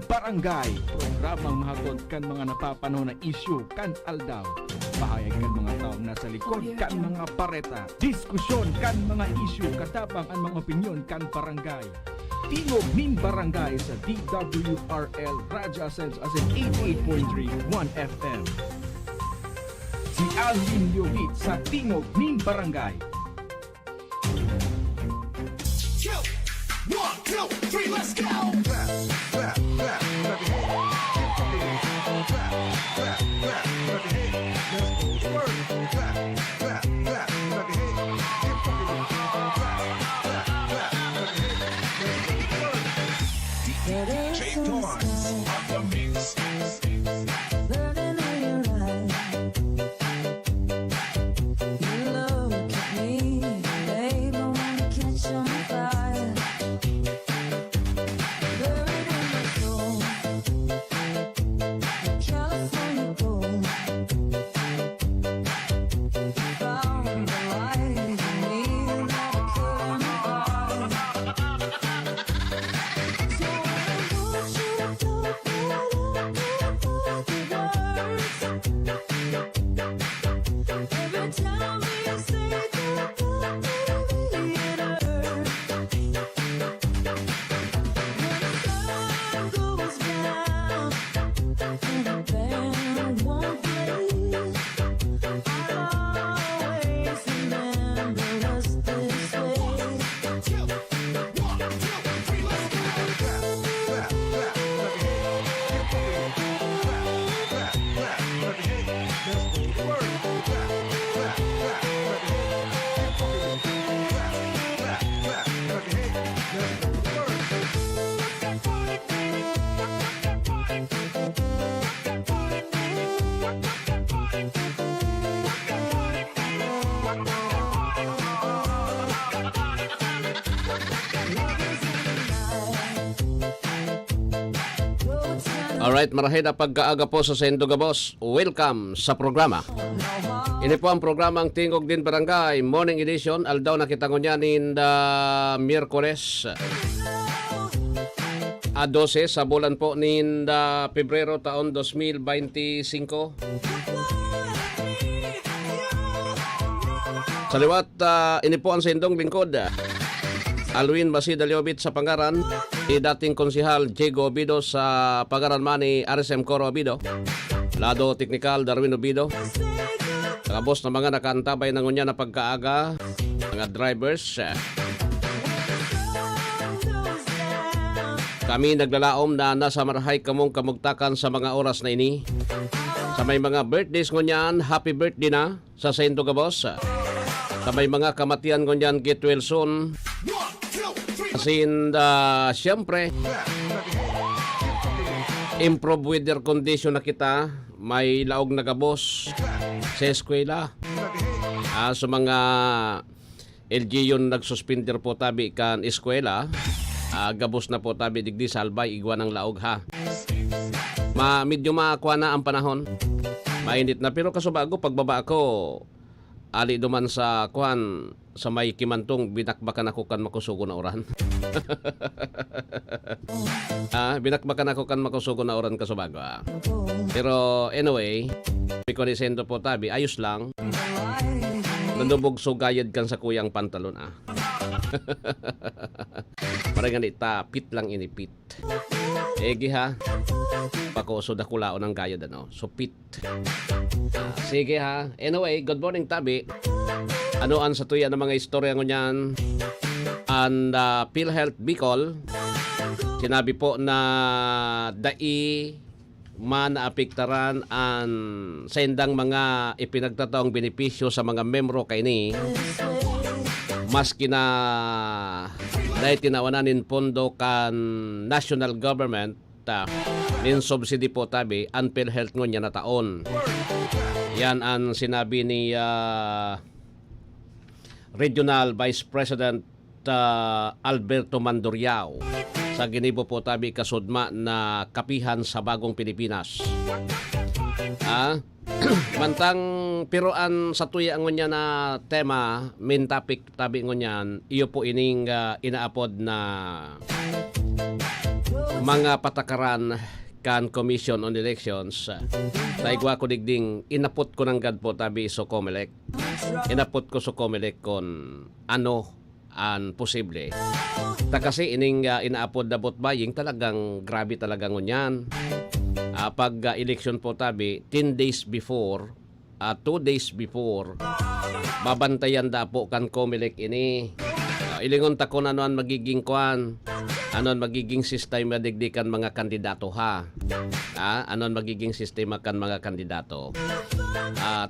Barangay, programang mahakot kan mga napapanahon na isyu kan aldaw. Pahayag kan mga taong nasa likod kan mga pareta. Diskusyon kan mga isyu katabang ang mga opinyon kan barangay. Tingog nin barangay sa DWRL Radyo Ascens as in 88.3 1 FM. Si Alvin Liobit sa Tingog nin barangay. 1, 2, 3, let's go! Alright, marahil na pagkaaga po sa Sendo Gabos. Welcome sa programa. Ini po ang programang Tingog din Barangay Morning Edition. Aldaw na kita ngunyanin Miyerkules a 12 sa bulan po nin Pebrero taon 2025. Sa liwat, ini po ang sendong lingkod. Alwin Basida Liobit sa pangaran, dating konsihal Diego Obido sa pangaran man ni RSM Coro Obido, lado teknikal Darwin Obido, nakabos na mga nakaantabay ng unya na pagkaaga, mga drivers. Kami naglalaom na nasa marahay kamong kamugtakan sa mga oras na ini. Sa may mga birthdays ngunyan, happy birthday na sa Sendo Gabos. Sa may mga kamatian ngunyan, get well soon. Asin, siyempre, improve weather condition na kita. May laog na gabos sa eskwela. Sa mga LG yun nagsuspender po tabi kan eskwela. Gabos na po tabi digdi salbay igwa ng laog ha. Medyo makakuha na ang panahon. Mainit na pero kasubago pagbaba ko ali duman sa kuhan sa may kimantong binakbakan ako kan makusugo na oran. Binakbakan ako kan makusugo na oran kasubago. Pero anyway, pikonisendo po tabi ayos lang. Nandubog sugayad kan sa kuyang pantalon Parang ganita, pit lang inipit. Egi ha. Pakoso da kulaon ng gayad So pit. Sige ha. Anyway, good morning tabi. Ano ang sa tuya ng mga istorya ngunyan? And PhilHealth Bicol, sinabi po na dai naapektaran ang sendang mga ipinagtataong benepisyo sa mga membro kay ni maski na dahil tinawananin pondo kan national government nin subsidy po tabi ang PhilHealth ngunya na taon. Yan ang sinabi ni Regional Vice President Alberto Manduriao sa ginibo po tabi kasudma na kapihan sa bagong Pilipinas. Mantang piroan sa tuya ngunya na tema, main topic tabi ngunyan, iyo po ining inaapod na mga patakaran kan Commission on Elections. Taigwa ko digding inapot ko ng gad po tabi so Comelec. Inapot ko so Comelec kon ano an posible. Ta kasi ining inaapod na vote buying talagang grabe talaga ngunyan. Pag election po tabi 10 days before 2 days before babantayan da po kan Comelec ini. Ilingon ta ko ano ang magiging kwan. Ano ang magiging sistema digdikan mga kandidato ha? Ano ang magiging sistema kan mga kandidato?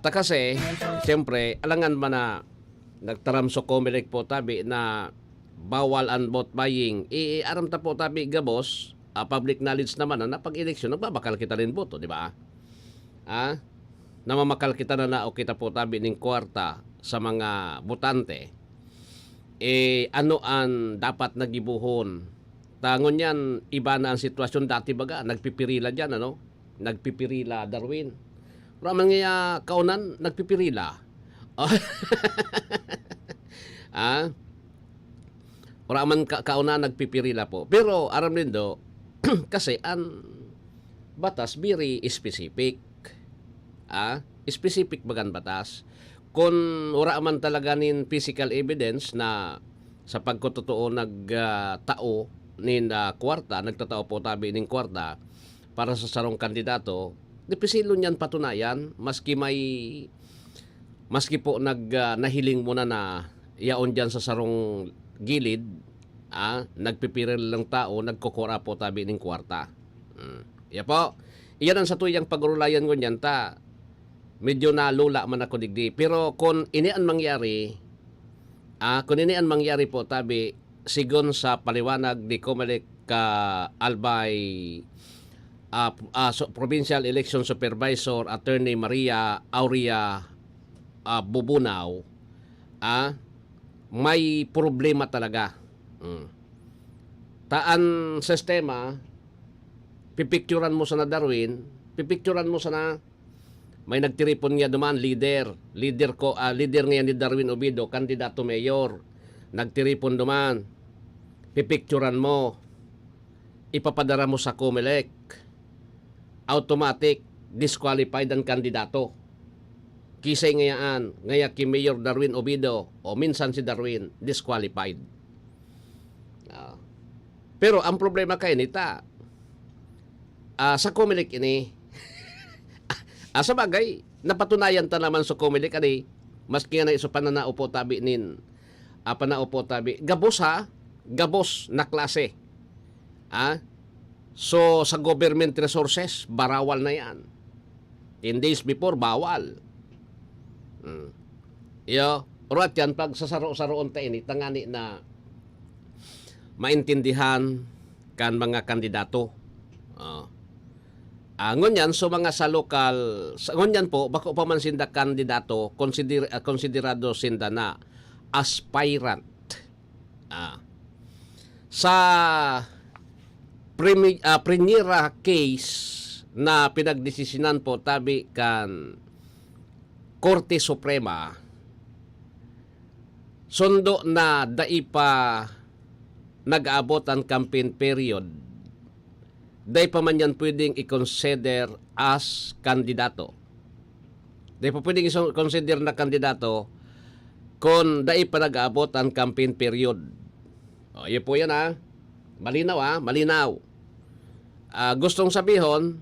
Ta kasi, siyempre, alangan man na nagtaram so Comelec po tabi na bawal ang vote buying. Aram ta po tabi gabos, public knowledge naman na pag-eleksyon, nagbabakal kita rin boto, di ba? Namamakal kita na o kita po tabi ng kwarta sa mga botante. Ano ang dapat nagibuhon? Tangon yan, iba na ang sitwasyon dati baga, nagpipirila dyan, ano? Nagpipirila, Darwin. Ramang nga kaunan, nagpipirila. Ramang kaunan, nagpipirila po. Pero, aram din do, kasi ang batas, very specific. Specific bagan batas. Kung man talaga nin physical evidence na sa pagkototoo nagtao nin kwarta, nagtatao po tabi ning kwarta para sa sarong kandidato, dipisilo niyan patunayan maski po nahiling mo na yaon diyan sa sarong gilid, nagpipiril lang tao, nagkukura po tabi ning kwarta. Ya po. Iyan ang sa tuyang pagrulayan ko niyan ta. Medyo nalula man ako digdi. Pero kung ini ang mangyari, po tabi sigon sa paliwanag ni Comelec Albay Provincial Election Supervisor Attorney Maria Aurea Bubunaw, may problema talaga. Taan sistema, pipicturan mo sa na Darwin, pipicturan mo sa na may nagtiripon niya duman leader ngayon ni Darwin Obido, kandidato mayor, nagtiripon duman, pipicturan mo, ipapadara mo sa Comelec, automatic disqualified ang kandidato. Kisay ngayaan, ngaya ki Mayor Darwin Obido o minsan si Darwin disqualified. Pero ang problema kay nita sa Comelec ini sa bagay, napatunayan ta naman sa Comelec ani, maski na iso pananaupo tabi nin panaupo tabi. Gabos na klase. So, sa government resources, barawal na yan. 10 days before, bawal. Urat yan, pag sasaro-saroon ta ini, tangani na maintindihan kan mga kandidato. Ngunyan, so mga sa lokal, ngunyan po, bako pa man sinda kandidato, konsiderado sinda na aspirant. Sa primera case na pinagdesisyonan po tabi kan Korte Suprema, sundo na daipa nag-aabot ang campaign period, dai pa man yan pwedeng i-consider as kandidato. Dai pa pwedeng i-consider na kandidato kung dai pa nag-aabot ang campaign period. Yun po yan malinaw malinaw. Gustong sabihon,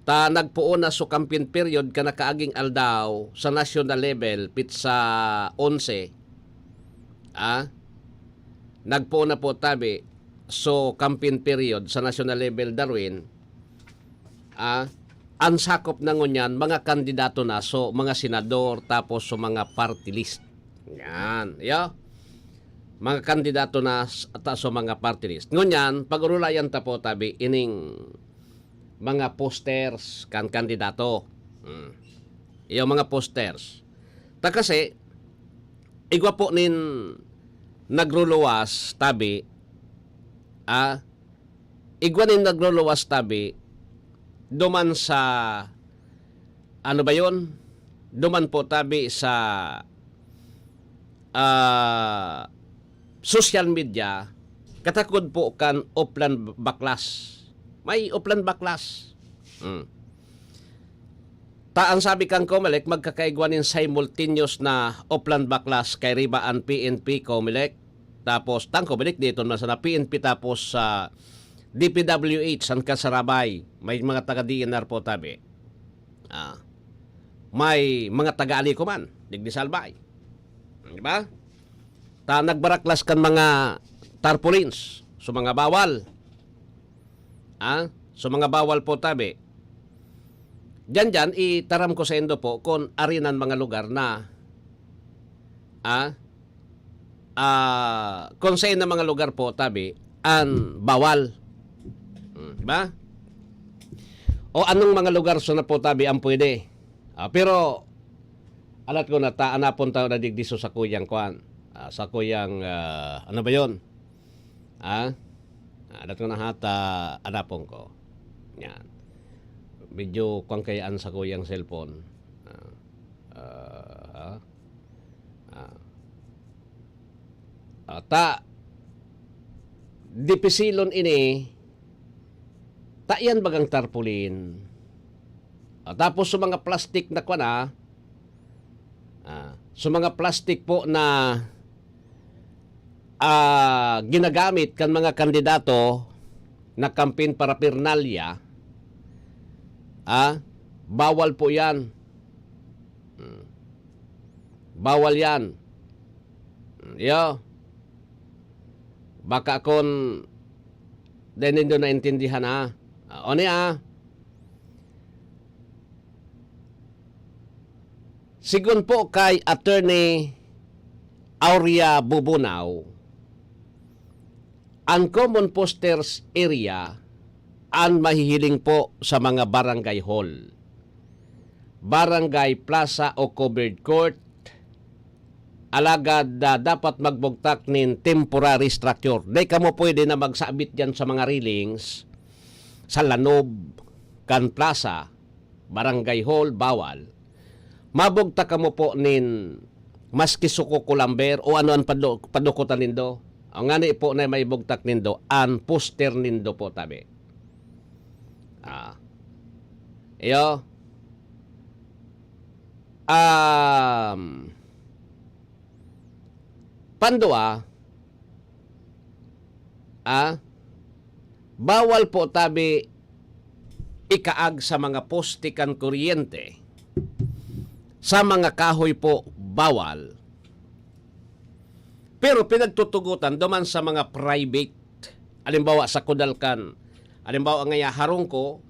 ta nagpuon na so campaign period ka nakaaging aldaw sa national level pitsa 11. Nagpuon na po tabi so campaign period sa national level Darwin. Ang sakop na ngunyan mga kandidato na so mga senador tapos so mga party list. Yan, mga kandidato na so mga party list. Ngunyan, pag-urulayan ta po tabi ining mga posters kan kandidato. Mga posters. Ta kasi igwa po nin nagruluwas tabi igwa nin nagruluwas tabi duman sa ano ba yon? Duman po tabi sa social media katakod po kan Upland Baklas. May Upland Baklas. Ang sabi kang Comelec, magkakaigwanin simultaneous na Upland Baklas kay Ribaan PNP Comelec. Tapos tang Comelec dito na sa PNP tapos sa DPWH ang Kasarabay. May mga taga-DNR po tabi. May mga taga-ali ko man, digdi Salbay. Di ba? Nagbaraklas kan mga tarpaulins, so mga bawal. So mga bawal po tabi. Diyan, itaram ko sa endo po kung arinan mga lugar na kung sa na mga lugar po tabi an bawal. Diba? O anong mga lugar so na po tabi ang pwede. Pero alat ko na anapon tao na digdiso sa kuyang kwan. Sa kuyang ano ba yun? Alat ko na hata anapon ko. Yan. Medyo kung kayaan sa kuyang cellphone. Dipisilon ini yan bagang tarpaulin. Tapos sa mga plastic na kwana, sa mga plastic po na ginagamit kan mga kandidato na campaign paraphernalia, bawal po yan. Bawal yan. Baka kung din na intindihan o niya, sigun po kay Attorney Aurea Bubunaw, ang common posters area ang mahihiling po sa mga barangay hall, barangay plaza o covered court, alagad dapat magbugtak nin temporary structure. Di ka mo pwede na magsabit dyan sa mga railings, sa lanob, kan plaza, barangay hall, bawal. Mabugtak ka mo po nin maski suko kulamber o ano ang padukutan nindo. Ang ngani po na may bugtak nindo, ang poster nindo po tabi. Pandua, bawal po tabi ikaag sa mga postikan kuryente. Sa mga kahoy po, bawal. Pero pinagtutugutan duman sa mga private. Alimbawa sa Kudalkan. Alimbawa ngaya harong ko,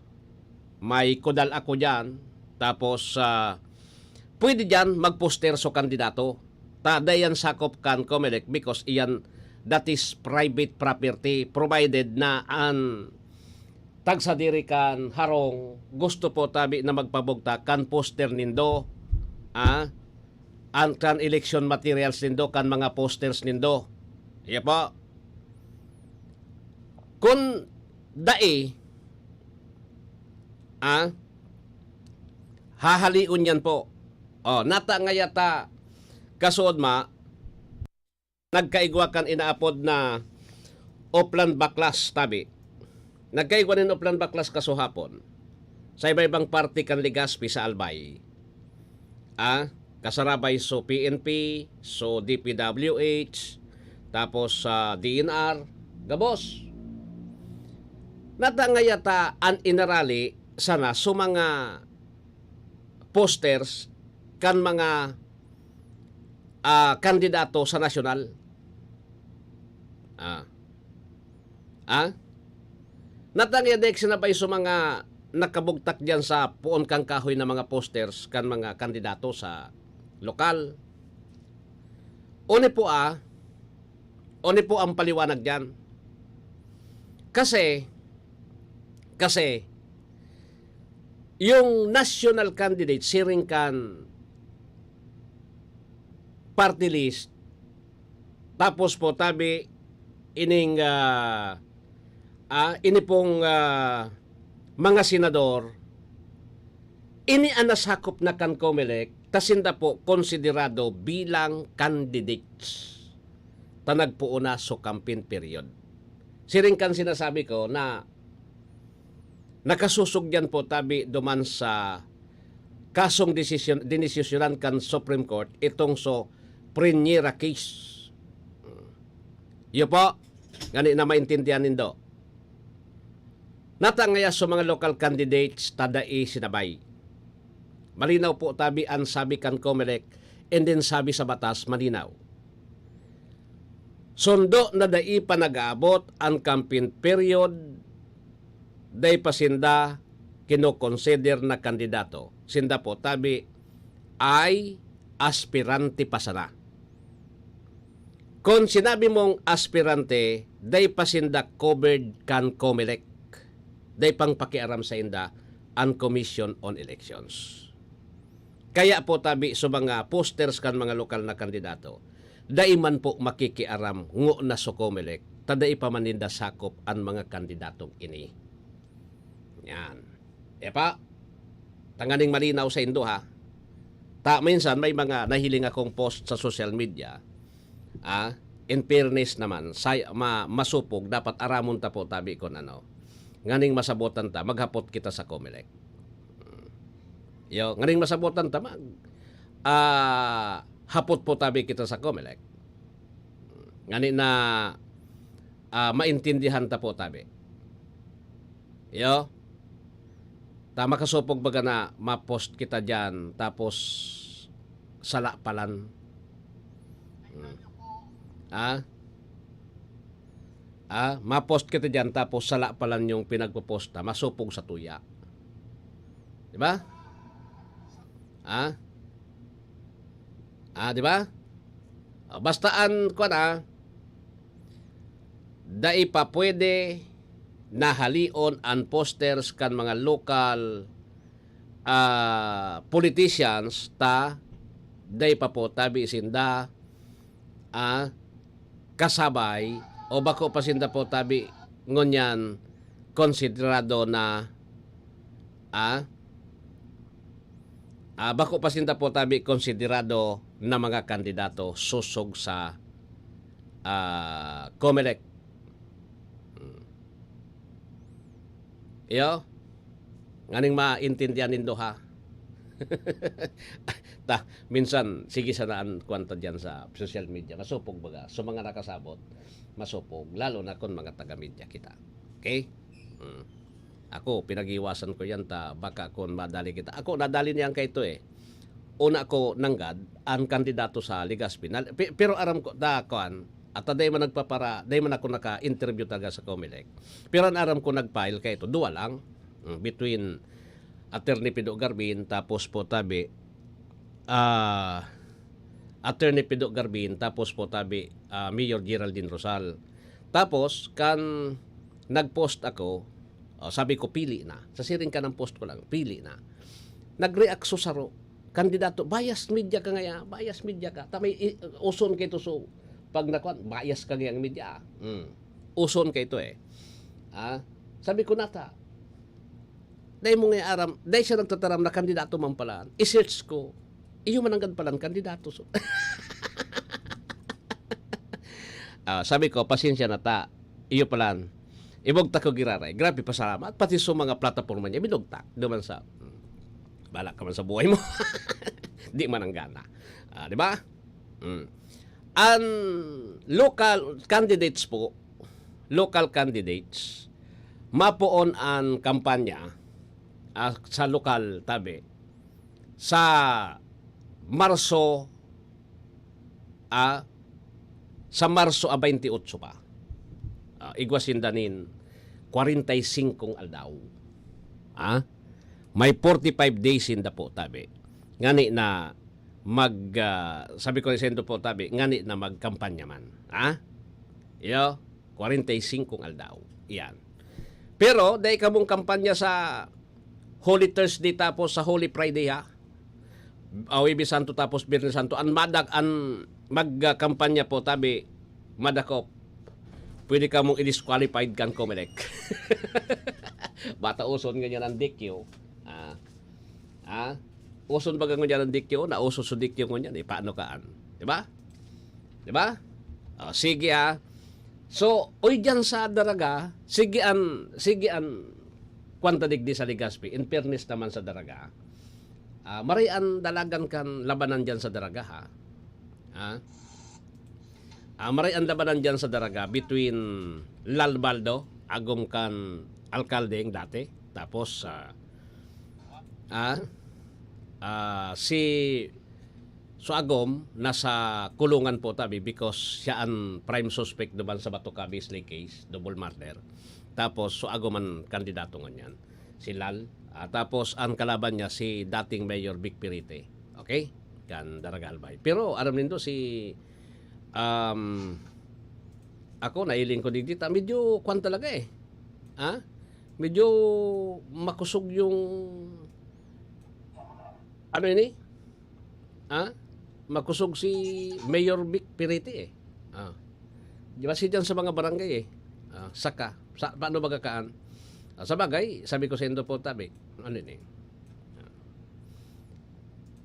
may kudal ako dyan. Tapos, pwede dyan magposter so kandidato. Dayan sakop kan Comelec because iyan that is private property provided na an tagsadiri kan harong gusto po tabi na magpabugta kan poster nindo ang kan election materials nindo kan mga posters nindo. Iya po. Kung dai hahaliun yan po. Nata ngayata kasod ma nagkaigwa kan inaapod na Upland Baklas tabi. Nagkaigwa nin Upland Baklas kasuhapon. Sa iba-ibang party kan Legazpi sa Albay. Kasarabay so PNP, so DPWH, tapos sa DNR, gabos. Natangayata an inarali sana so mga posters kan mga kandidato sa nasyonal. Natangyadik sinabay so mga nakabugtak diyan sa puon kang kahoy na mga posters kan mga kandidato sa lokal. Oni po ang paliwanag diyan. Kasi yung national candidate siring kan party list tapos po tabi ining ini pong mga senador ini anasakop na kan Comelec tasinda po konsiderado bilang candidates tanagpuuna so campaign period. siring kan sinasabi ko na nakasusugyan po tabi duman sa kasong dinisisyonan kan Supreme Court itong so Prinyera case. Iyo po, gani na maintindihan nindo. Natangaya sa mga local candidates tadai sinabay. Malinaw po tabi ang sabi kan COMELEC and then sabi sa batas malinaw. Sundo na dai pa nag-aabot ang campaign period day pasinda kino-consider na kandidato. Sinda po tabi ay aspirante pa sana. Kung sinabi mong aspirante, day pasinda covered kan COMELEC. Day pang pakiaram sa inda ang Commission on Elections. Kaya po tabi sa mga posters kan mga lokal na kandidato, daiman po makikiaram ngo na sa COMELEC, taday pa maninda sakop ang mga kandidatong ini. Yan. Epa, tanganing malinaw sa indo ha. Minsan may mga nahiling akong post sa social media. In fairness naman, masupog, dapat aramon ta po tabi ko nganing masabotan ta, maghapot kita sa COMELEC. Nganing masabotan ta, hapot po tabi kita sa COMELEC. Ngani na maintindihan ta po tabi. Tama kasupog baga na ma-post kita dyan, tapos sala palan. Ma-post kita dyan, tapos sala palan yung pinagpo-posta, masupog sa tuya. Diba? Diba? Bastaan ko na, dai pa pwede nahalion ang posters kan mga local politicians ta day pa po tabi sinda kasabay o bako pa sinda po tabi ngunyan konsiderado na bako pa sinda po tabi konsiderado na mga kandidato susog sa COMELEC. Nganing maintindihan nindo ha. Minsan sige sanaan kwanta diyan sa social media, masupog baga. So mga nakasabot, masupog lalo na kon mga taga-media kita. Okay? Ako pinag-iwasan ko yan ta baka kon madali kita. Ako nadali niyan kay ito Una ko nanggad ang kandidato sa Legazpi. Pero aram ko at day man day man ako naka-interview talaga sa COMELEC. Pero ang aram ko nag-file kay ito, duwa lang. Between Attorney Pido Garbin, tapos po tabi, Attorney Pido Garbin, tapos po tabi, Mayor Geraldine Rosal. Tapos, kan nag-post ako, sabi ko, pili na. Sa siring ka ng post ko lang, pili na. Nag-react so saro. Kandidato, bias media ka ngaya, bias media ka. Tamay, uson kay to so, pag nakuan, bias ka ngayang media. Uson kay to sabi ko nata, dahil mo nga aram, dahil siya nagtataram na kandidato man pala, i-search ko, iyo mananggad palang kandidato. So. Sabi ko, pasensya na ta, iyo palan, ibogta ko giraray, grabe pasalamat, pati sa mga plataforma niya, binogta, duman sa, bala ka man sa buhay mo, di man ang gana. Di ba? Ang local candidates po, mapuon ang kampanya sa lokal tabi sa Marso 28 pa. Igwasin danin 45 aldaw. May 45 days in the po tabi. Ngani na sabi ko sendo po tabi, ngani na magkampanya man. 45 aldaw. Iyan. Pero dahil ka mong kampanya sa Holy Thursday tapos sa Holy Friday Webes Santo tapos Biyernes Santo, ang magkampanya po tabi, madakop. Pwede ka mong i-disqualified kan COMELEC. Bata uson ganyan ang dikyo. Uson baga ganyan ang dikyo, na uso sa dikyo ganyan, paano kaan? Diba? Diba? Sige So, oy dyan sa daraga, sige an kwanta digdi sa Legazpi, in fairness naman sa daraga, marian dalagan kan labanan dyan sa daraga, ha? Marian labanan dyan sa daraga between Lalbaldo, agom kan alkaldeng dati, tapos si Agom nasa kulungan po tabi because siya ang prime suspect naman sa Batoka Beasley case, double murder. Tapos Agom ang kandidato nganyan, si Lal. Tapos ang kalaban niya si dating Mayor Vic Pirite. Okay? Kan Daragalbay. Pero alam nindo si ako nailing ko digdita, medyo kwan talaga eh. Medyo makusog yung ano ini? Makusog si Mayor Vic Pirite eh. Di ba si dyan sa mga barangay eh. Paano magakaan? Sa bagay, sabi ko sa Indo po tabi, ano yun eh.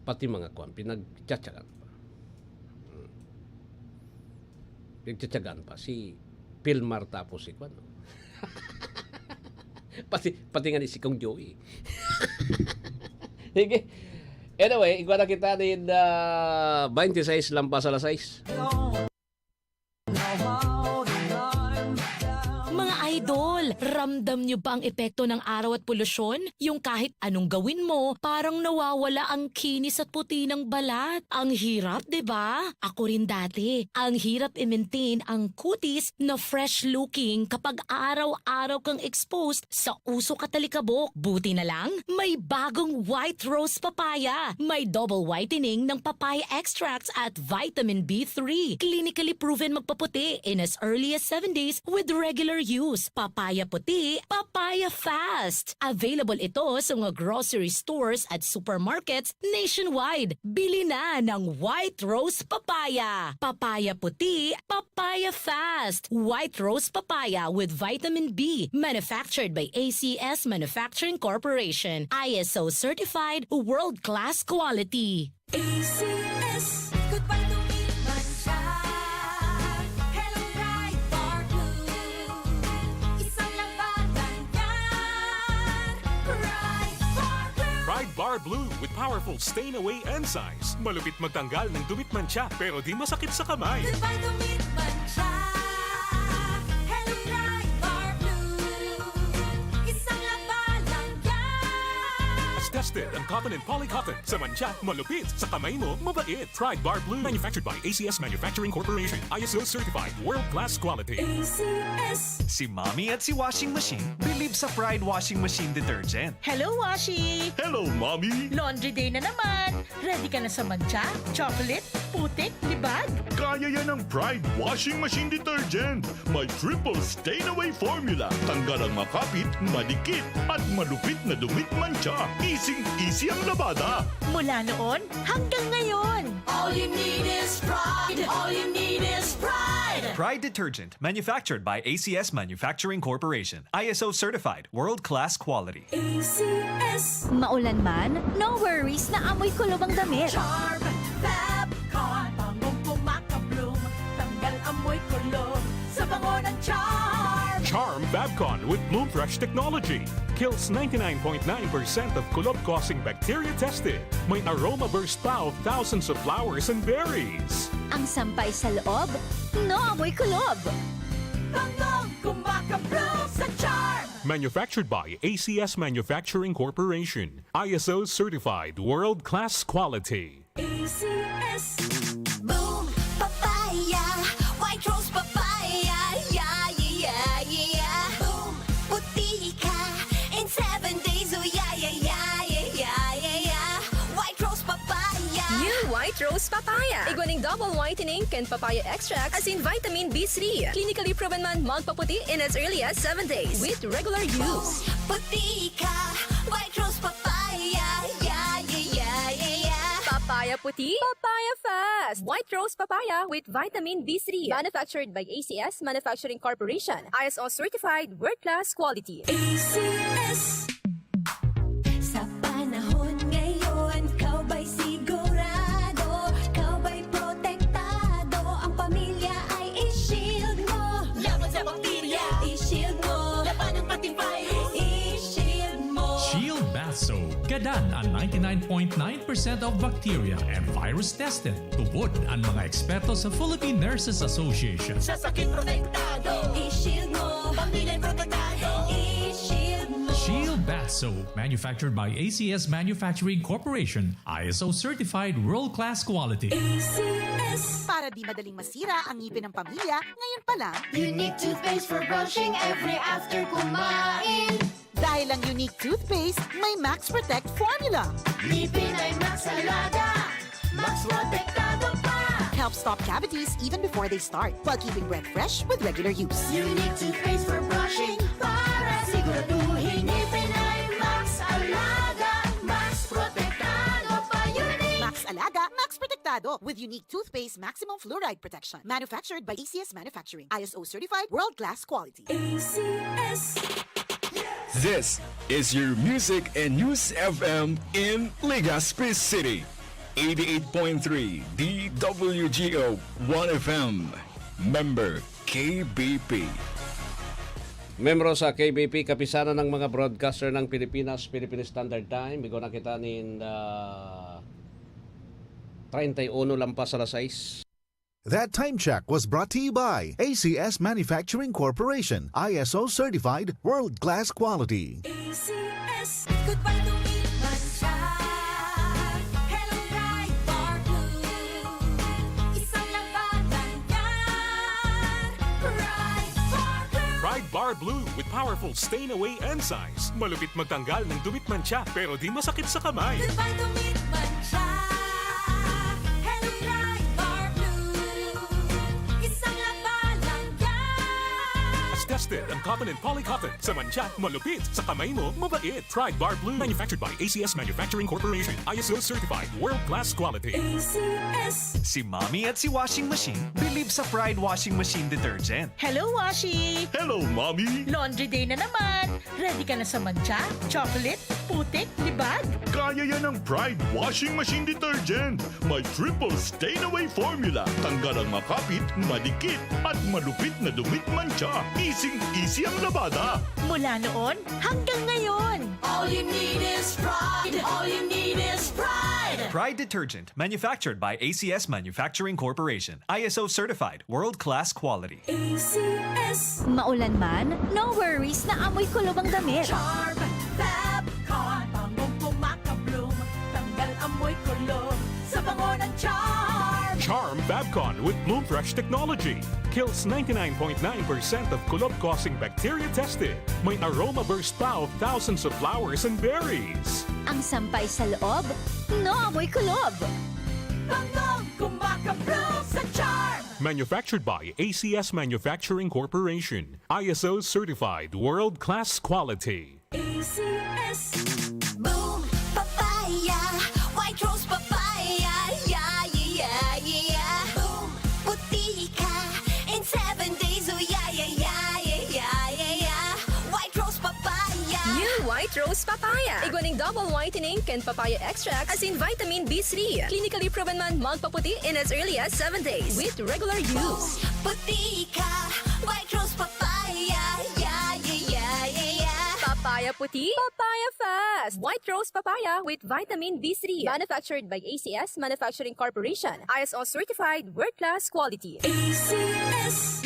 Pati mga kwan, pinagtsatsagan pa. Pinagtsatsagan pa si Pilmar tapos si kwan. pati nga ni si Kong Joey. Sige. Anyway, igual na kita din 26 lampas alas 6. Mga idol, ramdam nyo ba ang epekto ng araw at polusyon? Yung kahit anong gawin mo, parang nawawala ang kinis at puti ng balat. Ang hirap, 'di ba? Ako rin dati. Ang hirap i-maintain ang kutis na fresh looking kapag araw-araw kang exposed sa usok at talikabok. Buti na lang, may bagong White Rose Papaya. May double whitening ng papaya extracts at vitamin B3. Clinically proven magpaputi in as early as 7 days with regular use. Papaya puti, papaya fast. Available ito sa mga grocery stores at supermarkets nationwide. Bili na ng White Rose Papaya. Papaya puti, papaya fast. White Rose Papaya with vitamin B. Manufactured by ACS Manufacturing Corporation. ISO certified, world-class quality. ACS, goodbye to Mancha. Hello, Pride Bar Blue. Isang labanan yan. Pride Bar Blue. Pride Bar Blue with powerful stain-away enzymes. Malupit magtanggal ng dumit mancha pero di masakit sa kamay. Goodbye to Mancha. Hello, Pride Bar Blue. Isang labanan yan. As tested ang cotton and polycotton. Sa mancha, malupit. Sa kamay mo, mabait. Pride Bar Blue. Manufactured by ACS Manufacturing Corporation. ISO certified. World-class quality. ACS. Si Mommy at si Washing Machine believe sa Pride Washing Machine Detergent. Hello, Washi! Hello, Mommy! Laundry day na naman! Ready ka na sa mancha, chocolate, putik, libag? Kaya yan ng Pride Washing Machine Detergent. May triple stain-away formula. Tanggal ang makapit, madikit, at malupit na dumit mancha. Easy ang labada. Mula noon hanggang ngayon! All you need is pride. All you need is pride. Pride Detergent, manufactured by ACS Manufacturing Corporation. ISO certified, world-class quality. ACS. Maulan man, no worries na amoy kulob ang damit. Charm, Fabcon, bangong pumakabloom, tanggal amoy kulob sa bango ng Charm. Charm Babcon with Bloom Fresh technology. Kills 99.9% of kulob-causing bacteria tested. May aroma burst pa of thousands of flowers and berries. Ang sampay sa loob, no amoy kulob. Bangong kumakabloom sa Charm. Manufactured by ACS Manufacturing Corporation. ISO certified world-class quality. ACS. Boom, papaya, White Rose Papaya, yeah, yeah, yeah. Boom, puti ka in 7 days, oh yeah, yeah, yeah, yeah, yeah, yeah. White Rose Papaya. New White Rose Papaya. Iguaning double whitening and papaya extract as in vitamin B3. Clinically proven man magpaputi in as early as 7 days with regular use. Puti ka, White Rose Papaya, yeah, yeah, yeah, yeah, yeah. Papaya puti, papaya fast. White Rose Papaya with vitamin B3. Manufactured by ACS Manufacturing Corporation. ISO certified world-class quality. ACS. Sa panahon ngayon, kau ba'y sigurado? Kau ba'y protektado? Ang pamilya ay i-shield mo. Laban Shield Bath Soap. Gadan ang 99.9% of bacteria and virus tested. Tubod ang mga eksperto sa Philippine Nurses Association. Sa sakit protektado. I-shield mo, pamilya protektado. I-shield mo. Shield Bath Soap, manufactured by ACS Manufacturing Corporation, ISO certified world-class quality. Para di madaling masira ang ngipin ng pamilya, ngayon pa lang, Unique toothpaste for brushing every after kumain. dahil ang unique toothpaste, may Max Protect formula. Ngipin ay Max Alaga. Max protektado pa. Helps stop cavities even before they start, while keeping breath fresh with regular use. Unique toothpaste for brushing para siguraduhin ngipin ay Max Alaga. Max protektado pa. Unique. Max Alaga, Max Protectado with unique toothpaste maximum fluoride protection. Manufactured by ACS Manufacturing. ISO certified world-class quality. ACS. This is your Music and News FM in Legazpi City. 88.3 DWGO 1FM. Member KBP. Membro sa KBP, kapisanan ng mga broadcaster ng Pilipinas, Philippine Standard Time. Bigo na kita nin 31 lampas alas 6. That time check was brought to you by ACS Manufacturing Corporation, ISO certified world-class quality. ACS. Goodbye to me, Mancha. Hello, Bright Bar Blue. Isang labanan yan. Bright Bar Blue. Pride Bar Blue with powerful stain-away enzymes. Malupit magtanggal ng dumit mancha pero di masakit sa kamay. Goodbye to me, Mancha. Hello, Bright Bar Blue. Isang labanan yan. As tested ang cotton and polycotton. Sa mancha, malupit. Sa kamay mo, mabait. Pride Bar Blue. Manufactured by ACS Manufacturing Corporation. ISO certified world-class quality. ACS. Si Mommy at si Washing Machine believe sa Pride Washing Machine Detergent. Hello, Washi! Hello, Mommy! Laundry day na naman. Ready ka na sa mancha, chocolate, putik, libag? Kaya yan ang Pride Washing Machine Detergent. May triple stain-away formula. Tanggal ang makapit, madikit, at malupit na dumit mancha. Easy ang labada. Mula noon hanggang ngayon. All you need is pride. All you need is pride. Pride Detergent, manufactured by ACS Manufacturing Corporation. ISO certified world-class quality. ACS. Maulan man, no worries na amoy kulob ang damit. Charm, Fabcon, bangong pumakabloom, tanggal amoy kulob sa bango ng Charm. Charm Babcon with Bloom Fresh technology. Kills 99.9% of kulob-causing bacteria tested. May aroma burst pa of thousands of flowers and berries. Ang sampay sa loob, no amoy kulob. Bangong kumakabloom sa Charm. Manufactured by ACS Manufacturing Corporation. ISO certified world-class quality. ACS. Boom, papaya, white rose papaya, yeah, yeah, yeah. Boom, puti ka in 7 days, oh yeah, yeah, yeah, yeah, yeah, yeah. White rose papaya. New White Rose Papaya. Iguaning double whitening and papaya extract as in vitamin B3. Clinically proven man magpaputi in as early as 7 days with regular use. Puti ka, white rose papaya, yeah, yeah, yeah, yeah, yeah. Papaya puti, papaya fast. White Rose Papaya with vitamin B3. Manufactured by ACS Manufacturing Corporation. ISO certified world-class quality. ACS.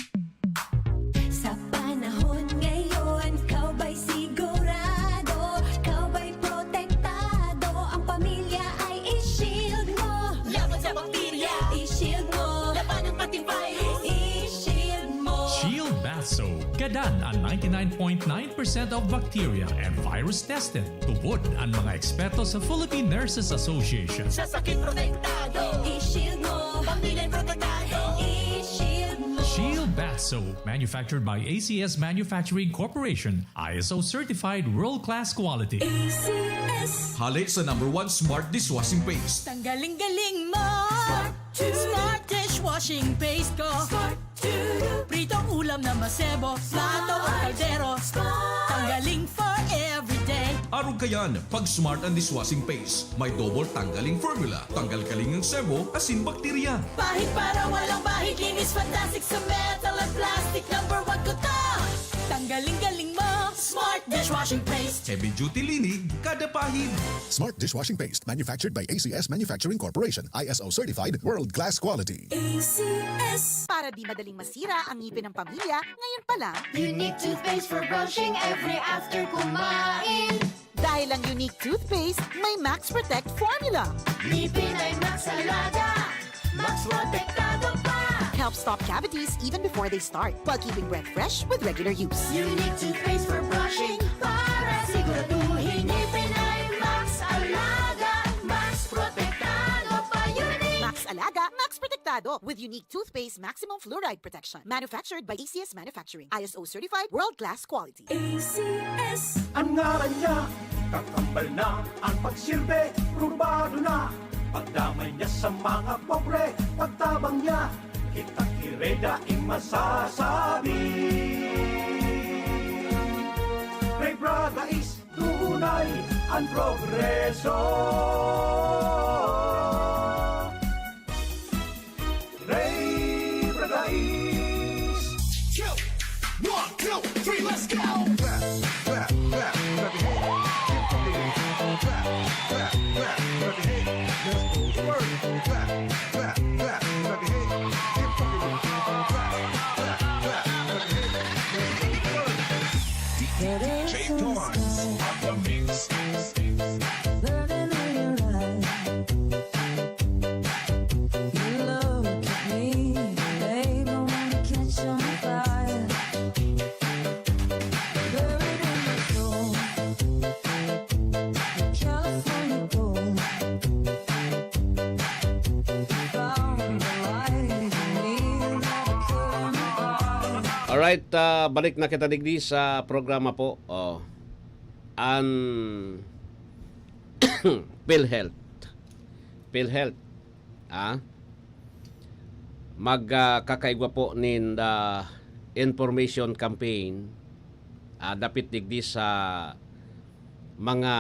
Sa panahon ngayon, kau ba'y sigurado? Kau ba'y protektado? Ang pamilya ay i-shield mo. Laban sa bakterya, i-shield mo. Laban ng pating virus, i-shield mo. Shield Bath Soap. Gadan ang 99.9% of bacteria and virus tested. Tubod ang mga eksperto sa Philippine Nurses Association. Sa sakit protektado. I-shield mo, pamilya protektado. I-shield mo. Shield Bath Soap, manufactured by ACS Manufacturing Corporation, ISO certified world-class quality. ACS. Halik sa #1 Smart Dishwashing Paste. Tanggaling-galing mo! Smart dishwashing paste ko! Pritong ulam na masebo, plato o kaldero. Tanggaling for everyday. Arog ka yan, pag Smart and Dishwashing Paste. May double tanggaling formula. Tanggal kaling ng sebo, asin bakterya. Bahid para walang bahid, linis fantastic sa metal at plastic. #1 ko to! Tanggaling-galing mo! Smart Smart dishwashing paste. Heavy duty linig kada pahid. Smart dishwashing paste manufactured by ACS Manufacturing Corporation. ISO certified world-class quality. ACS. Para di madaling masira ang ngipin ng pamilya, ngayon pa lang, Unique toothpaste for brushing every after kumain. dahil ang unique toothpaste, may Max Protect formula. Ngipin ay Max Alaga. Max Protectado pa. Helps stop cavities even before they start, while keeping breath fresh with regular use. Unique toothpaste for brushing para siguraduhin ngipin ay Max Alaga. Max Protectado pa. Unique. Max Alaga, Max Protectado with unique toothpaste maximum fluoride protection. Manufactured by ACS Manufacturing. ISO certified world-class quality. ACS. Ang ngalan niya, kakambal na ang pagsilbi, probado na. Pagdamay niya sa mga pobre, pagtabang niya, kitang kiredaing masasabi. Ray Braga is tunay ang progreso. Ray Braga is... 1, 2, 3, let's go! Alright, balik na kita digdi sa programa po. Ang PhilHealth. PhilHealth. Magkakaigwa po nin information campaign dapit digdi sa mga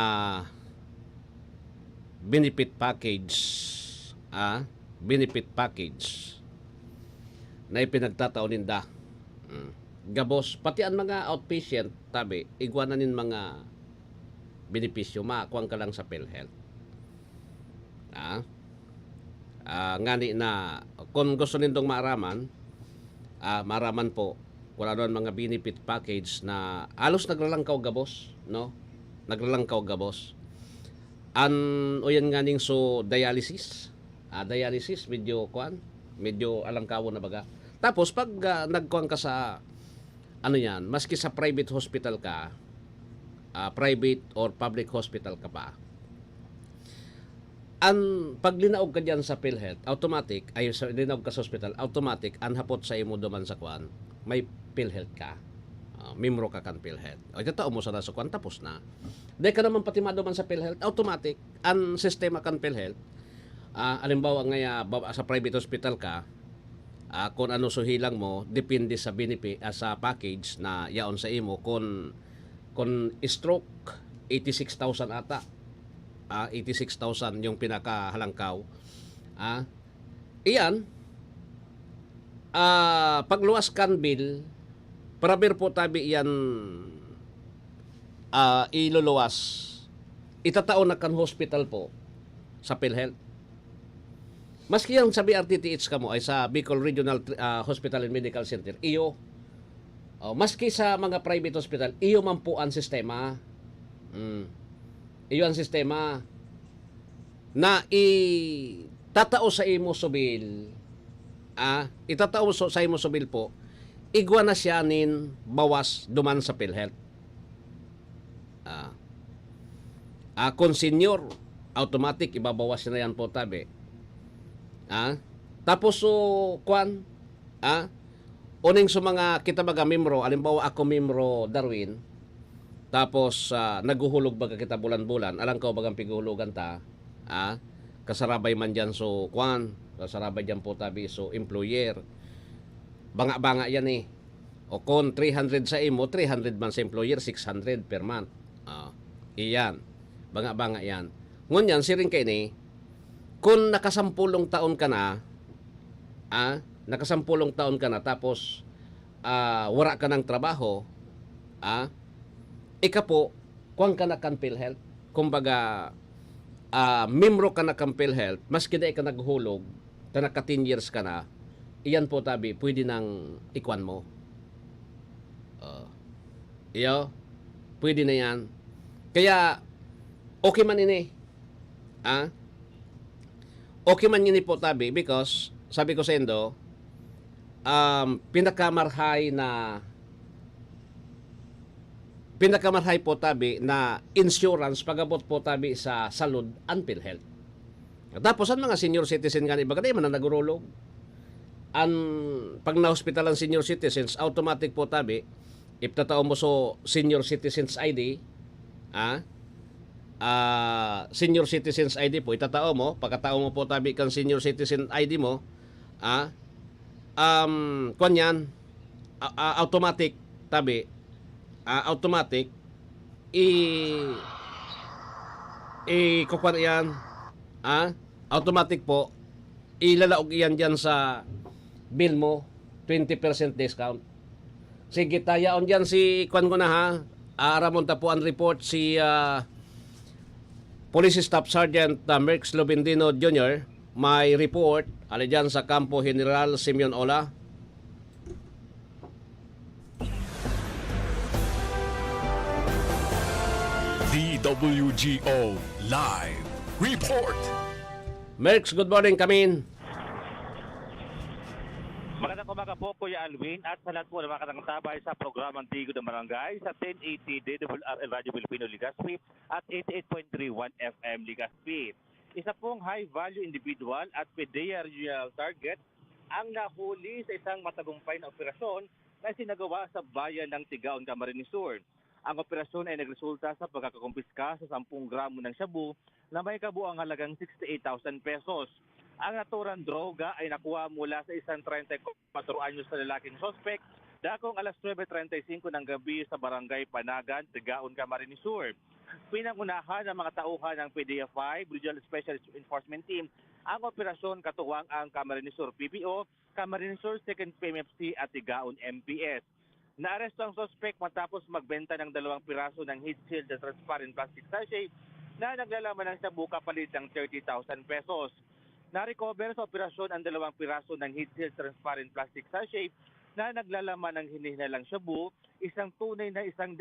benefit package na ipinagtatao ninda. Gabos, pati ang mga outpatient, tabi, igwananin mga benepisyo, makakuang ka lang sa PhilHealth. Ngani na, kung gusto nindong maaraman, maaraman po, wala doon mga benefit package na halos naglalangkaw gabos, no? Naglalangkaw gabos. O yan nganing so dialysis. Dialysis, medyo alangkawo na baga. Tapos pag nagkuhan ka sa maski sa private hospital ka, private or public hospital ka pa, pag linaog ka dyan sa PhilHealth, automatic, linaog ka sa hospital, automatic, hapot sa imo duman sa kuan, may PhilHealth ka. Mimro ka kan PhilHealth. O ito mo sa kuan, tapos na. Dahil ka naman pati maduman sa PhilHealth, automatic, ang sistema kan PhilHealth, alimbawa nga sa private hospital ka, kung ano suhilang mo, depende sa sa package na yaon sa imo. Kung stroke, 86,000 ata. 86,000 yung pinakahalangkaw. Iyan, pagluwas kan bill, parabir po tabi yan iluluwas. Itataon na kan hospital po sa PhilHealth. Maski yung sa BRTTH ka mo ay sa Bicol Regional Hospital and Medical Center, iyo. Maski sa mga private hospital, iyo man po ang sistema. Iyo ang sistema na itatao sa imo subil. Itatao sa imo subil po, igwa na siya nin bawas duman sa PhilHealth. Kung senior, automatic ibabawas na yan po tabi. Tapos uning sa mga kita baga membro, alimbawa ako membro Darwin, tapos naguhulog baga kita bulan-bulan, alang ko bagang piguhulugan ta, kasarabay man dyan so kasarabay dyan po tabi so employer, banga-banga yan o kung 300 sa imo, 300 man sa employer, 600 per month. Iyan, banga-banga yan. Ngunyan, siring kayo kung nakasampulong taon ka na, tapos wala ka ng trabaho, ika po, kuwang ka na kan PhilHealth, kumbaga, membro ka na kan PhilHealth, maski na ika naghulog, na naka 10 years ka na, iyan po tabi, pwede nang ikwan mo. Iyo, pwede na yan. Kaya, okay man ini. Okay man ini po tabi because, sabi ko sa Endo, pinakamarhay po tabi na insurance pagabot po tabi sa salud and PhilHealth. Tapos ang mga senior citizen nga iba man na nagurulog. Pag na-hospital ang senior citizens, automatic po tabi, if tatao mo so senior citizens ID, senior citizens ID po, itatao mo, pagkatao mo po tabi kang senior citizen ID mo, kanyan, automatic tabi, automatic, kukuha yan, automatic po, ilalaog yan dyan sa bill mo, 20% discount. Sige, tayaon dyan si Kwan ko na ha. Aramonta po ang report si Police Staff Sergeant Merx Lobendino Jr. May report, ali dyan sa Campo General Simeon Ola. DWGO Live Report. Merx, good morning, Kamin. Magandang umaga po, Kuya Alvin, at sa lahat po na makatanggabay sa programang Tigo ng Barangay sa 1080 DWRL Radio Filipino Legazpi at 88.31 FM Legazpi. Isa pong high-value individual at PDEA regional target ang nahuli sa isang matagumpay na operasyon na sinagawa sa bayan ng Tigaon, Camarines Sur. Ang operasyon ay nagresulta sa pagkakakumpiska sa 10 gramo ng shabu na may kabuang halagang 68,000 pesos. Ang naturang droga ay nakuha mula sa isang 34 anyos na lalaking sospek dakong alas 9:35 ng gabi sa Barangay Panagan, Tigaon, Camarines Sur. Pinangunahan ng mga tauhan ng PDEA-5 Regional Special Enforcement Team ang operasyon katuwang ang Camarines Sur PPO, Camarines Sur 2nd PMFC at Tigaon MPS. Naaresto ang sospek matapos magbenta ng 2 piraso ng heat shield na transparent plastic sachet na naglalaman ng shabu kapalit ng 30,000 pesos. Na-recover sa operasyon ang 2 piraso ng heat shield transparent plastic sachet na naglalaman ng hinihinalang shabu, isang tunay na 100,000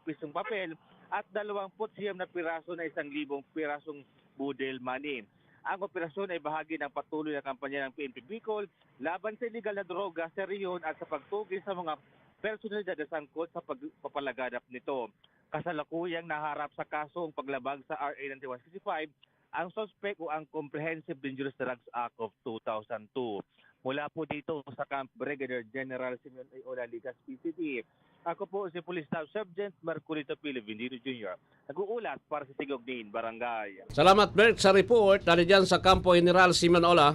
pisong papel at 29 na piraso na 1,000 pirasong budel money. Ang operasyon ay bahagi ng patuloy na kampanya ng PNP Bicol laban sa illegal na droga sa rehiyon at sa pagtugis sa mga personalidad na sangkot sa pagpapalaganap nito. Kasalukuyang naharap sa kasong paglabag sa RA 9165 ang suspect o ang Comprehensive Dangerous Drugs Act of 2002. Mula po dito sa Camp Brigadier General Simeon A. Ola, Legazpi City. Ako po si Police Staff Sergeant Marculito Pilivindino Jr. Nag-uulat para sa Tigognin, Barangay. Salamat, Bert, sa report. Dali dyan sa Campo General Simeon Ola.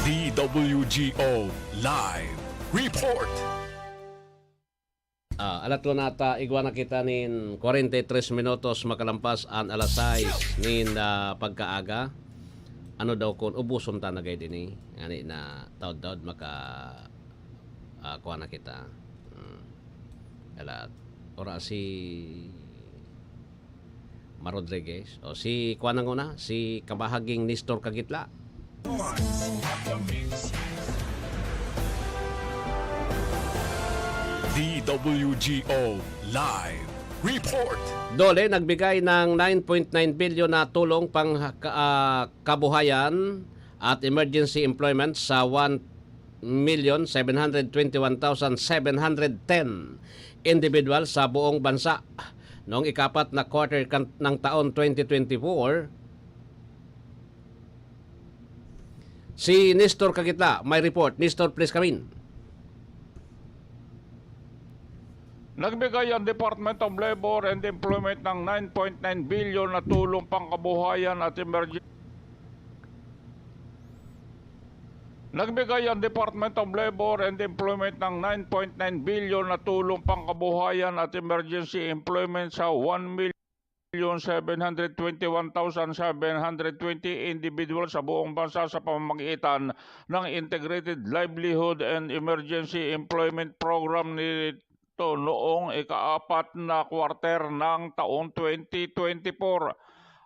DWGO Live Report. Alat ko nata, igwa na kita nin 43 minutos makalampas an alas 6 nin pagkaaga. Ano daw kung ubuson ta na gay din eh. Ani na taod-taod maka kuha na kita. Alat, ora si Rodriguez o si kuha na nguna, si kabahaging Nestor Kagitla. DWGO Live Report. Dole nagbigay ng 9.9 billion na tulong pang kabuhayan at emergency employment sa 1,721,710 individual sa buong bansa. Noong ikapat na quarter ng taon 2024, si Nestor Kagitla may report. Nestor, please come in. Nagbigay ang Department of Labor and Employment ng 9.9 billion na tulong pangkabuhayan at emergency. Nagbigay ang Department of Labor and Employment ng 9.9 billion na tulong pangkabuhayan at emergency employment sa 721,720 individual sa buong bansa sa pamamagitan ng Integrated Livelihood and Emergency Employment Program nito noong ika-4 na kwarter ng taong 2024.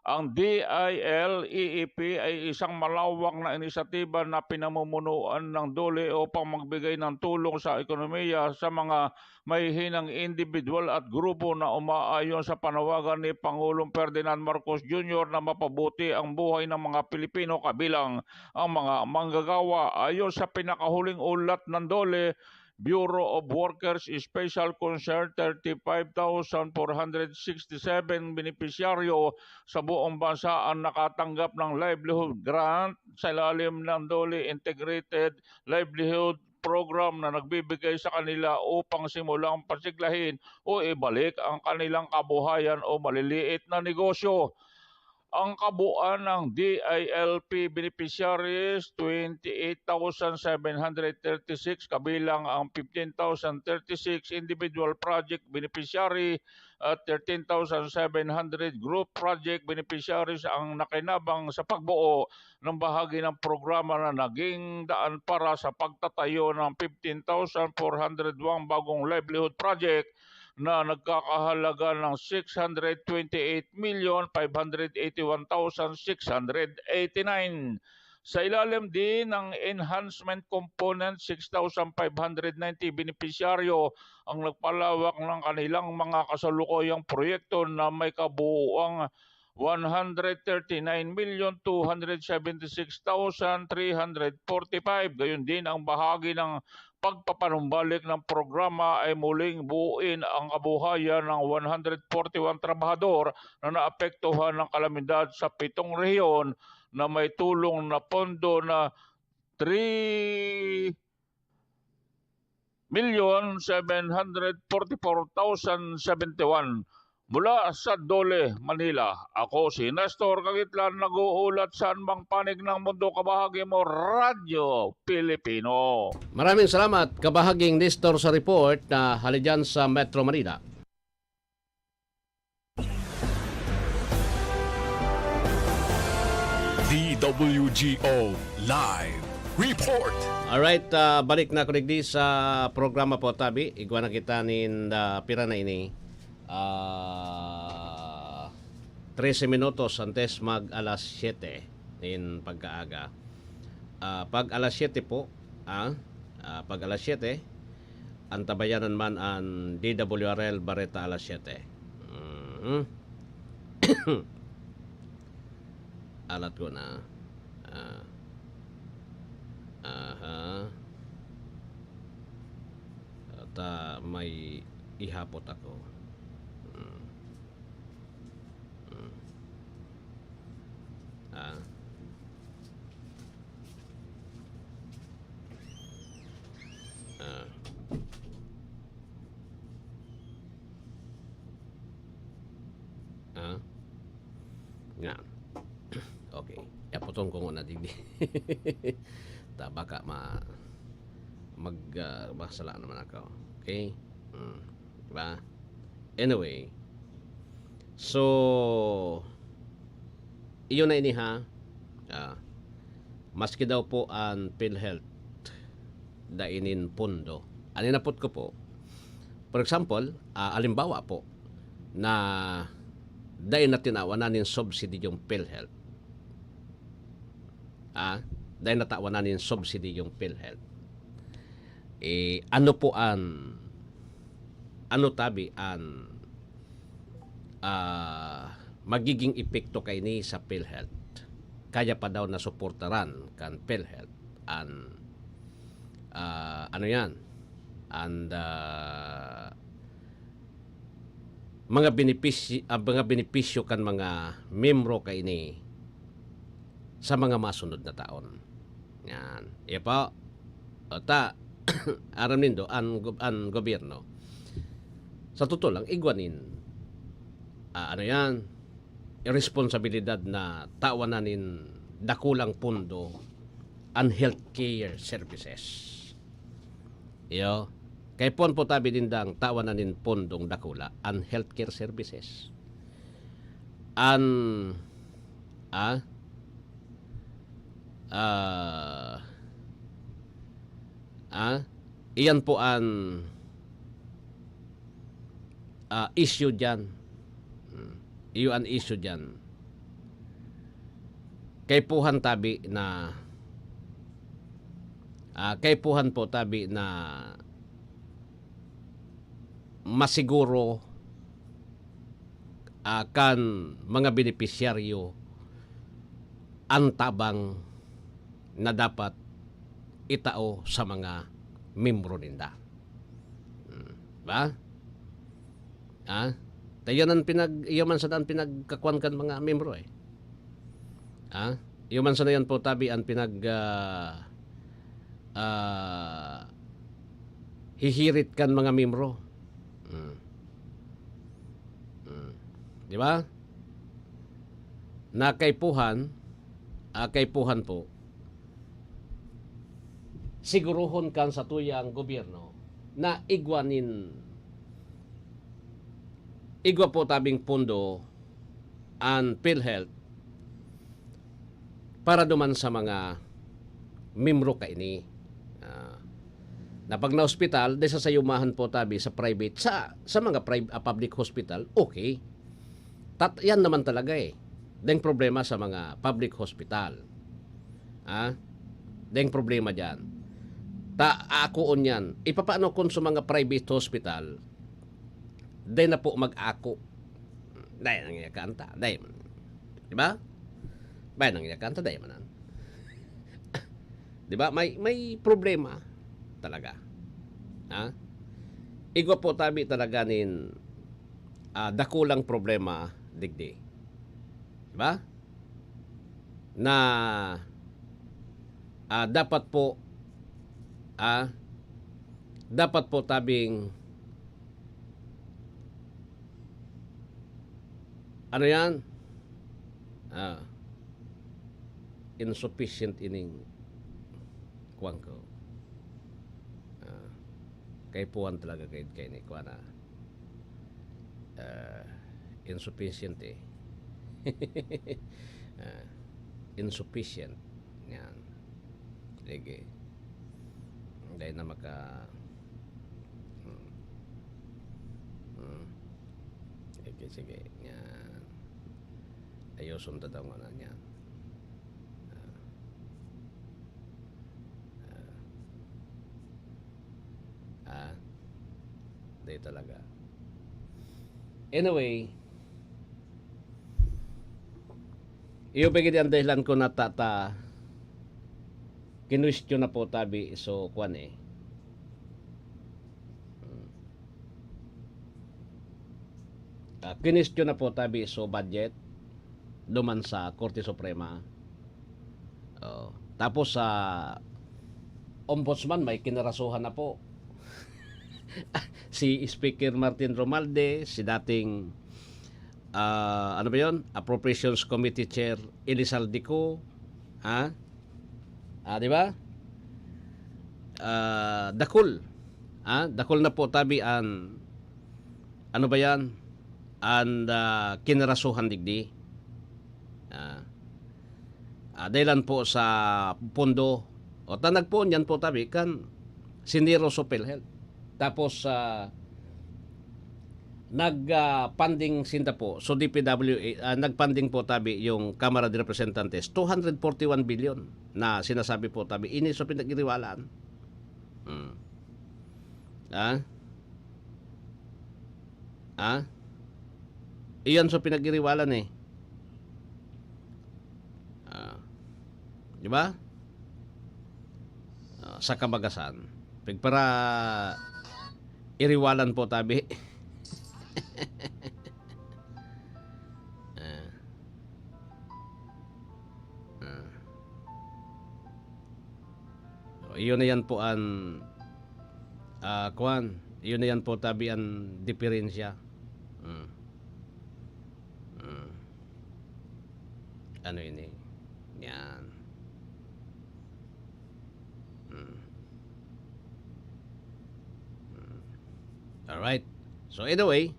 Ang DILEEP ay isang malawak na inisyatiba na pinamumunuan ng DOLE upang magbigay ng tulong sa ekonomiya sa mga mahihinang individual at grupo na umaayon sa panawagan ni Pangulong Ferdinand Marcos Jr. na mapabuti ang buhay ng mga Pilipino kabilang ang mga manggagawa. Ayon sa pinakahuling ulat ng DOLE, Bureau of Workers Special Concern, 35,467 benepisyaryo sa buong bansa ang nakatanggap ng livelihood grant sa ilalim ng DOLE Integrated Livelihood Program na nagbibigay sa kanila upang simulang pasiglahin o ibalik ang kanilang kabuhayan o maliliit na negosyo. Ang kabuuan ng DILP beneficiaries, 28,736 kabilang ang 15,036 individual project beneficiary at 13,700 group project beneficiaries ang nakinabang sa pagbuo ng bahagi ng programa na naging daan para sa pagtatayo ng 15,401 bagong livelihood project na nagkakahalaga ng 628,581,689. Sa ilalim din ng enhancement component, 6,590 benepisyaryo ang nagpalawak ng kanilang mga kasalukuyang proyekto na may kabuuang 139,276,345. Gayon din ang bahagi ng pagpapanumbalik ng programa ay muling buuin ang kabuhayan ng 141 trabahador na naapektuhan ng kalamidad sa 7 rehiyon na may tulong na pondo na 3,744,071. Mula sa DOLE, Manila, ako si Nestor Kagitlan, nag-uulat sa anumang panig ng mundo, kabahagi mo, Radyo Pilipino. Maraming salamat, kabahaging Nestor, sa report na halidyan sa Metro Manila. DWGO Live Report. Alright, balik na kunigdi sa programa po, Tabi. Igwa na kita nin pira na ini. 13 minutos antes mag alas 7 in pagkaaga. Pag alas 7 po, pag alas 7, ang tabayanan man ang DWRL Bareta alas 7. Alat ko na. May ihapot ako. Nga. Okay. Yapotong ko muna digdi. Baka magsala naman ako. Okay? Diba? Anyway. So, iyon na ini ha. Maski daw po ang PhilHealth dainin pundo. Aninapot ko po. For example, alimbawa po na dahil na tinawanan ng subsidy yung PhilHealth. Dahil natawanan ng subsidy yung PhilHealth. Ano po tabi ang magiging epekto kay ni sa PhilHealth? Kaya pa daw na suportaran kan PhilHealth ang ano yan? And mga benepisyo kan mga membro kay ni sa mga masunod na taon. Yan. Ipa aram nindo ang gobyerno. Sa totoo lang, igwanin ano yan, responsibilidad na tawanan dakulang pundo ang healthcare services. Iyo, kay po tabi dindang tawanan pondong dakula ang healthcare services. an ah ah iyan po ang issue dyan. Iyo ang issue dyan. Kay puhan tabi na kaipuhan po tabi na masiguro kan mga benepisyaryo ang tabang na dapat itao sa mga membro ninda. Ba? Tayo nan iyaman sa daan pinagkakuan kan mga membro eh. Iyaman sa yan po tabi ang hihirit kan mga membro. Di ba? Na kaipuhan po, siguruhon kan sa tuyang gobyerno na igwa po tabing pundo ang PhilHealth para duman sa mga membro kaini. Na pag na hospital, desa sa yumahan po tabi sa private, sa mga public hospital, okay. Yan naman talaga eh. Deng problema sa mga public hospital. Deng problema dyan. Akuon yan. Ipapaano kung sa mga private hospital, dahil na po mag-ako. Dahil nangyayakanta. Dahil. Diba? Dahil nangyayakanta. Dahil manan. Diba? May problema. Talaga. Igwa po tabi talaga nin dakulang problema digdi. Diba? Na dapat po tabing ano yan? Insufficient ining kuwang ko. Kay puwan talaga kay ni kuwana. Insufficient eh. Insufficient. Yan. Sige. Dahil na sige. Yan. Ayusun ta daw nga yan. Dahil talaga. Anyway, iyo bigyan ang dahilan ko na kinwestiyon na po tabi so kwan eh. Kinwestiyon na po tabi so budget duman sa Korte Suprema. Tapos sa Ombudsman may kinarasuhan na po. Si Speaker Martin Romualdez, si dating ano ba yun? Appropriations Committee Chair Elizalde. Di ba? Dakul. Dakul na po tabi an ano ba yan? And kinarasuhan digdi. Dahilan po sa pondo o tanag po niyan po tabi kan siniro sa PhilHealth. Tapos nag-funding sinta po so DPWA nag-funding po tabi yung Kamara de Representantes 241 billion na sinasabi po tabi ini so pinag-iriwalaan. Iyan so pinag-iriwalan eh. Di ba? Sa kabagasan para iriwalan po tabi. Iyon na yan po ang iyon na yan po tabi ang diferensya. Ano yun eh? Yan. Alright. So anyway,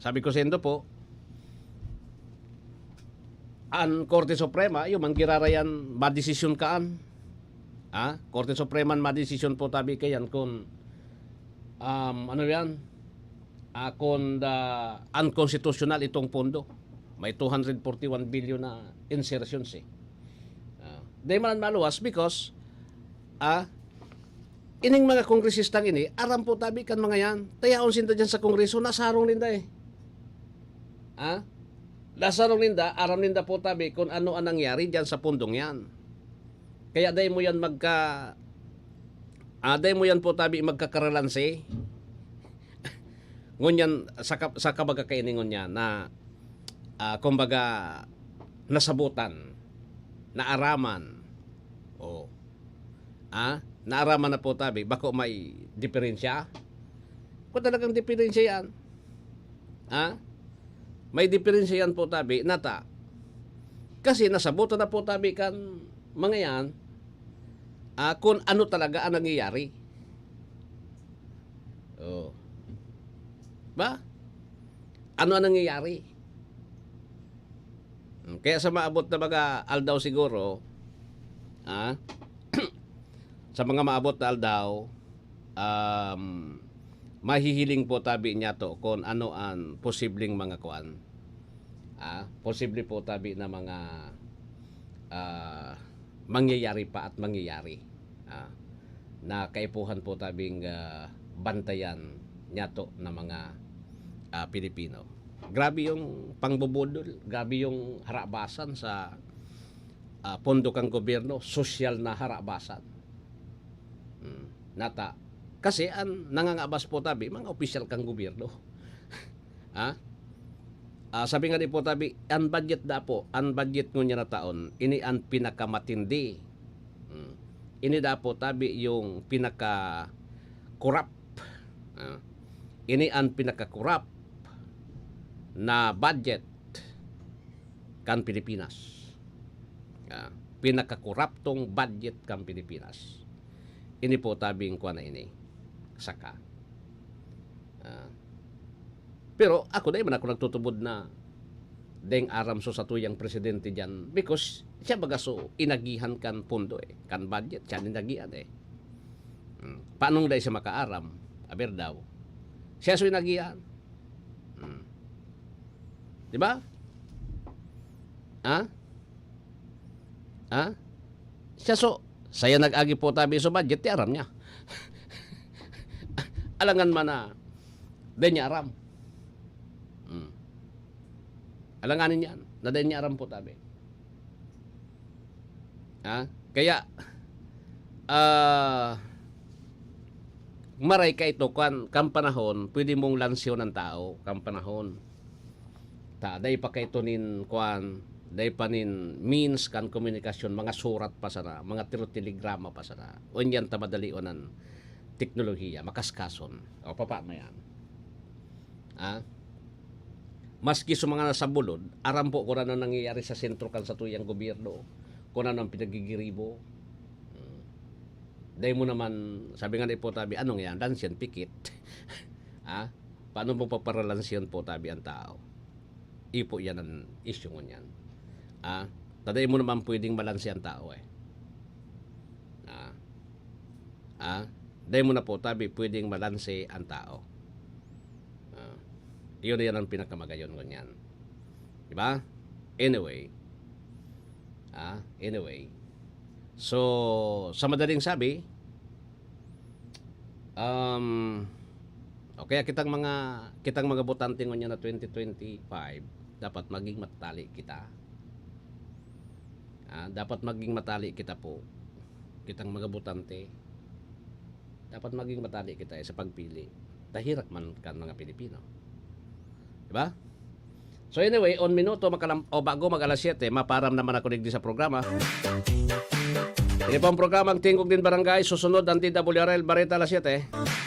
sabi ko sa Indo po, ang Korte Suprema, yung manggirarayan, madesisyon kaan. Korte Suprema, madesisyon po tabi kayan kung, ano yan, kung unconstitutional itong pondo. May 241 billion na insertions eh. Di man maluwas because, ining mga kongresistang ini, aram po tabi kan mga yan. Tayaon sinta dyan sa kongreso, nasarong ninda eh. Nasarong ninda, aram ninda po tabi kung ano ang nangyari dyan sa pundong yan. Kaya day mo yan day mo yan po tabi magkakaralansi. Ngunyan, sa kabaga kainingon niya na, kumbaga, nasabutan, naaraman, naaraman na po tabi, bako may diferensya? Kung talagang diferensya yan, may diferensya yan po tabi, nata. Kasi nasabutan na po tabi kan mga yan, kung ano talaga ang nangyayari. Ba? Ano ang nangyayari? Kaya sa maabot na mga aldaw siguro, sa mga maabot na aldaw, mahihiling po tabi niya to kung ano ang posibleng mga kuan. Posible po tabi na mga mangyayari pa at mangyayari. Na kaipuhan po tabing bantayan niya to na mga Pilipino. Grabe yung pangbubudol, grabe yung harabasan sa pondo kang gobyerno, sosyal na harabasan. Nata. Kasi ang nangangabas po tabi, mga opisyal kang gobyerno. Sabi nga di po tabi, ang budget ngunya na taon, ini ang pinakamatindi. Ini da po tabi yung pinaka-kurap. Ini ang pinaka-kurap na budget kan Pilipinas. Pinakakuraptong budget kan Pilipinas. Ini po tabing kuha na ini. Saka. Pero ako dahil man ako nagtutubod na deng aram so sa tuyang presidente dyan because siya baga so inagihan kan pundo eh. Kan budget, siya inagihan eh. Paano dahil siya makaaram? Aber daw. Siya so inagihan. Diba? Siya so, saya nag-agi po tabi so budget, ti aram niya. Alangan man na, din niya aram. Alanganin yan, na din niya aram po tabi. Kaya, maray ka ito, kan panahon, pwede mong lansyon ng tao, kan panahon. Day pa kay tunin kuan, day pa nin means kan komunikasyon, mga surat pa sana, mga telegrama pa sana. Unyan ta madali onan teknolohiya, makaskason. O paano yan? Maski sa mga nasa bulod, aram po kung ano nangyayari sa sentro kan sa tuyang gobyerno, kung ano ang pinagigiribo. Day mo naman, sabi nga po tabi, anong yan? Lansyan, pikit. Paano mo paparalansiyan po tabi ang tao? Ipo yan ang issue mo yan. Taday mo naman pwedeng malansi ang tao eh. Day mo na po tabi pwedeng malansi ang tao. Iyon yan ang pinakamagayon ko niyan. Diba? Anyway. So, sa madaling sabi, okay, kitang mga botante ngonya na 2025 dapat maging matali kita. Dapat maging matali kita po. Kitang mga botante. Dapat maging matali kita sa pagpili. Tahirak man kan mga Pilipino. Diba? So anyway, on minuto bago mag-alas 7, maparam naman ako digdi sa programa. Ini po ang programang Tingog din Barangay, susunod ang TWRL Bareta alas 7.